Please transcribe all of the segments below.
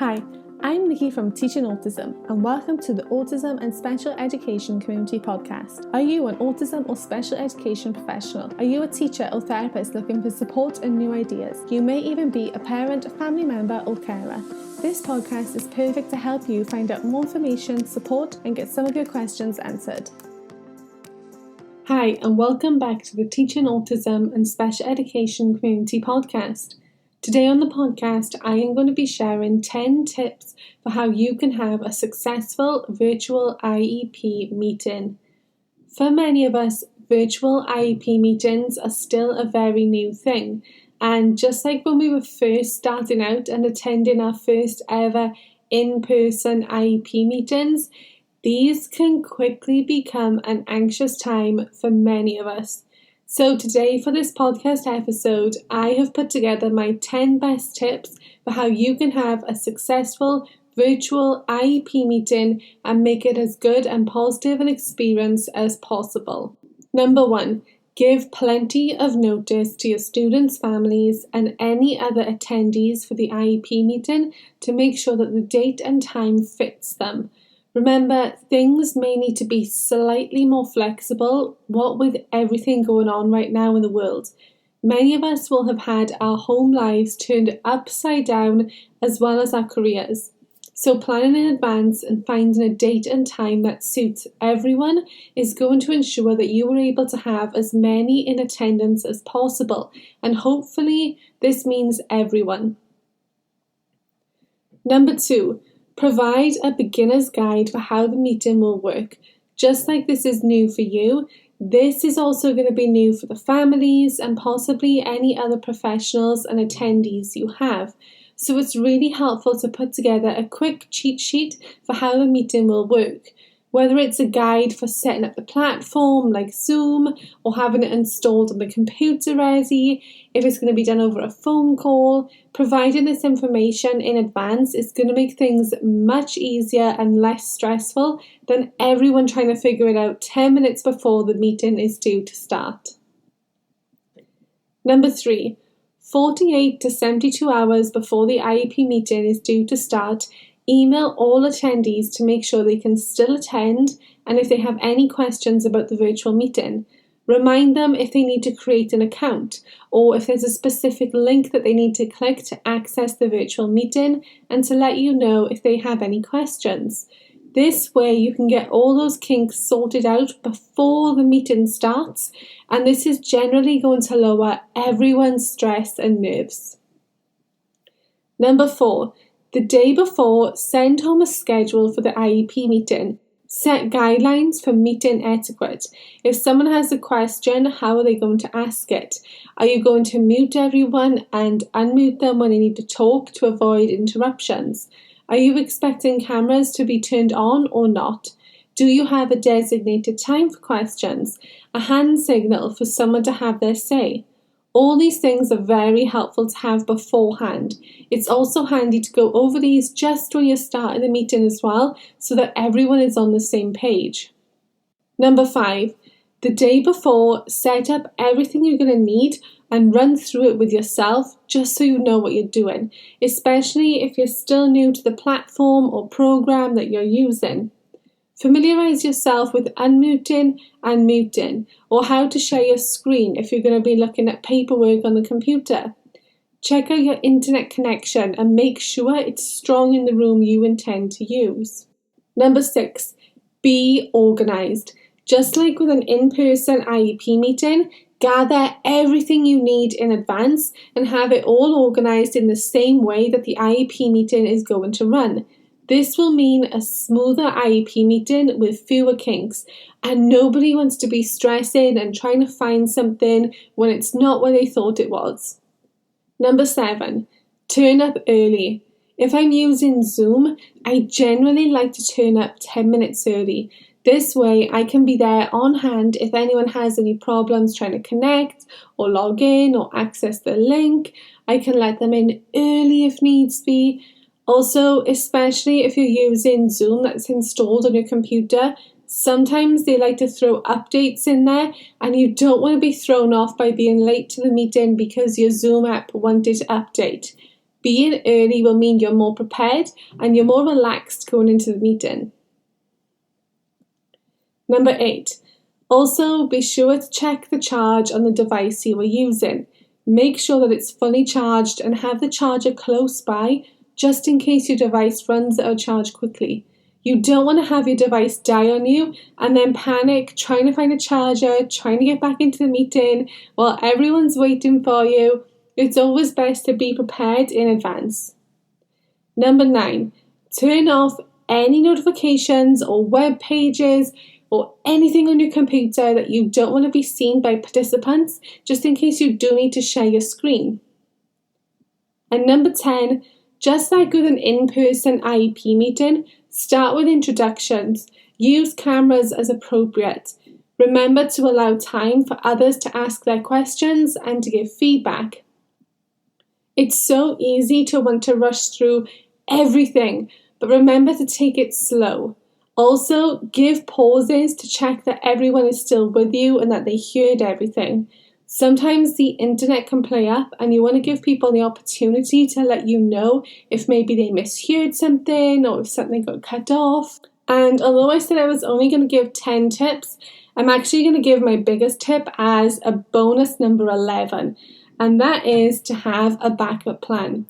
Hi, I'm Nikki from Teaching Autism and welcome to the Autism and Special Education Community Podcast. Are you an autism or special education professional? Are you a teacher or therapist looking for support and new ideas? You may even be a parent, family member or carer. This podcast is perfect to help you find out more information, support and get some of your questions answered. Hi and welcome back to the Teaching Autism and Special Education Community Podcast. Today on the podcast, I am going to be sharing 10 tips for how you can have a successful virtual IEP meeting. For many of us, virtual IEP meetings are still a very new thing. And just like when we were first starting out and attending our first ever in-person IEP meetings, these can quickly become an anxious time for many of us. So today for this podcast episode, I have put together my 10 best tips for how you can have a successful virtual IEP meeting and make it as good and positive an experience as possible. Number 1, give plenty of notice to your students' families and any other attendees for the IEP meeting to make sure that the date and time fits them. Remember, things may need to be slightly more flexible, what with everything going on right now in the world. Many of us will have had our home lives turned upside down as well as our careers. So planning in advance and finding a date and time that suits everyone is going to ensure that you are able to have as many in attendance as possible, and hopefully this means everyone. Number 2. Provide a beginner's guide for how the meeting will work. Just like this is new for you, this is also going to be new for the families and possibly any other professionals and attendees you have. So it's really helpful to put together a quick cheat sheet for how the meeting will work. Whether it's a guide for setting up the platform like Zoom or having it installed on the computer ready, if it's going to be done over a phone call, providing this information in advance is going to make things much easier and less stressful than everyone trying to figure it out 10 minutes before the meeting is due to start. Number 3, 48 to 72 hours before the IEP meeting is due to start, email all attendees to make sure they can still attend and if they have any questions about the virtual meeting. Remind them if they need to create an account or if there's a specific link that they need to click to access the virtual meeting and to let you know if they have any questions. This way you can get all those kinks sorted out before the meeting starts, and this is generally going to lower everyone's stress and nerves. Number 4. The day before, send home a schedule for the IEP meeting. Set guidelines for meeting etiquette. If someone has a question, how are they going to ask it? Are you going to mute everyone and unmute them when they need to talk to avoid interruptions? Are you expecting cameras to be turned on or not? Do you have a designated time for questions? A hand signal for someone to have their say? All these things are very helpful to have beforehand. It's also handy to go over these just when you're starting the meeting as well, so that everyone is on the same page. Number 5, the day before, set up everything you're going to need and run through it with yourself just so you know what you're doing, especially if you're still new to the platform or program that you're using. Familiarise yourself with unmuting and muting, or how to share your screen if you're going to be looking at paperwork on the computer. Check out your internet connection and make sure it's strong in the room you intend to use. Number 6, be organised. Just like with an in-person IEP meeting, gather everything you need in advance and have it all organised in the same way that the IEP meeting is going to run. This will mean a smoother IEP meeting with fewer kinks, and nobody wants to be stressing and trying to find something when it's not what they thought it was. Number 7, turn up early. If I'm using Zoom, I generally like to turn up 10 minutes early. This way I can be there on hand if anyone has any problems trying to connect or log in or access the link. I can let them in early if needs be. Also, especially if you're using Zoom that's installed on your computer, sometimes they like to throw updates in there and you don't want to be thrown off by being late to the meeting because your Zoom app wanted to update. Being early will mean you're more prepared and you're more relaxed going into the meeting. Number 8. Also, be sure to check the charge on the device you are using. Make sure that it's fully charged and have the charger close by just in case your device runs out of charge quickly. You don't want to have your device die on you and then panic trying to find a charger, trying to get back into the meeting while everyone's waiting for you. It's always best to be prepared in advance. Number 9, turn off any notifications or web pages or anything on your computer that you don't want to be seen by participants, just in case you do need to share your screen. And number 10, just like with an in-person IEP meeting, start with introductions. Use cameras as appropriate. Remember to allow time for others to ask their questions and to give feedback. It's so easy to want to rush through everything, but remember to take it slow. Also, give pauses to check that everyone is still with you and that they heard everything. Sometimes the internet can play up and you want to give people the opportunity to let you know if maybe they misheard something or if something got cut off. And although I said I was only going to give 10 tips, I'm actually going to give my biggest tip as a bonus number 11, and that is to have a backup plan.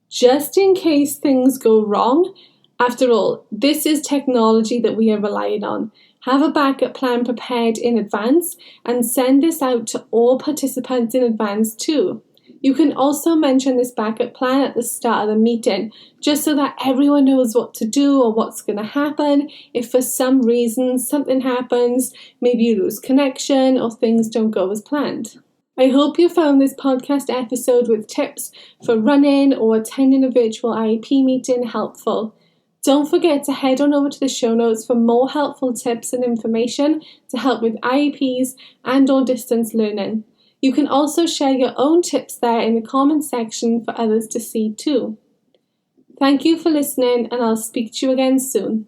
Just in case things go wrong. After all, this is technology that we are relying on. Have a backup plan prepared in advance and send this out to all participants in advance too. You can also mention this backup plan at the start of the meeting, just so that everyone knows what to do or what's going to happen if for some reason something happens, maybe you lose connection or things don't go as planned. I hope you found this podcast episode with tips for running or attending a virtual IEP meeting helpful. Don't forget to head on over to the show notes for more helpful tips and information to help with IEPs and/or distance learning. You can also share your own tips there in the comment section for others to see too. Thank you for listening, and I'll speak to you again soon.